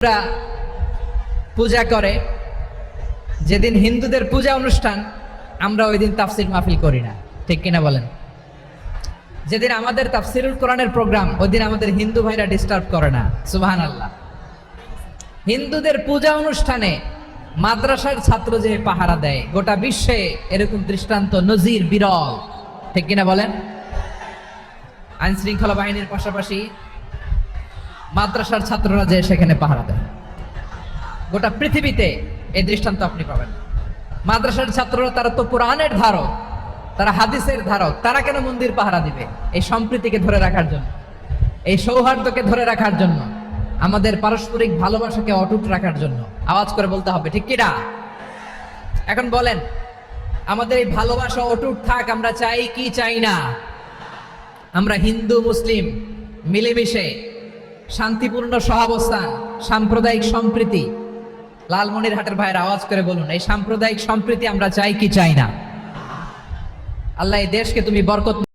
ওরা পূজা করে, যেদিন হিন্দুদের পূজা অনুষ্ঠান আমরা ওই দিন তাফসির মাহফিল করি না, ঠিক কিনা বলেন? যেদিন আমাদের তাফসিরুল কোরআনের প্রোগ্রাম ওই দিন আমাদের হিন্দু ভাইরা ডিস্টার্ব করে না। সুবহানাল্লাহ। হিন্দুদের পূজা অনুষ্ঠানে মাদ্রাসার ছাত্র যে পাহারা দেয়, গোটা বিশ্বে এরকম দৃষ্টান্ত নজির বিরল, ঠিক কিনা বলেন? আইন শৃঙ্খলা বাহিনীর পাশাপাশি মাদ্রাসার ছাত্ররা যে সেখানে পাহারা দেয়, গোটা পৃথিবীতে এই দৃষ্টান্ত আপনি পাবেন। মাদ্রাসার ছাত্ররা তারা তো কোরআনের ধারক, তারা হাদিসের ধারক, তারা কেন মন্দির পাহারা দিবে? এই সম্প্রীতিকে ধরে রাখার জন্য, এই সৌহার্দ্যকে ধরে রাখার জন্য, আমাদের পারস্পরিক ভালোবাসাকে অটুট রাখার জন্য। আওয়াজ করে বলতে হবে, ঠিক কিনা? এখন বলেন, আমাদের এই ভালোবাসা অটুট থাক, আমরা চাই কি চাই না? আমরা হিন্দু মুসলিম মিলেমিশে শান্তিপূর্ণ সহাবস্থান, সাম্প্রদায়িক সম্প্রীতি। লালমনিরহাটের ভাইয়ের আওয়াজ করে বলুন, এই সাম্প্রদায়িক সম্প্রীতি আমরা চাই কি চাই না? আল্লাহ এই দেশকে তুমি বরকত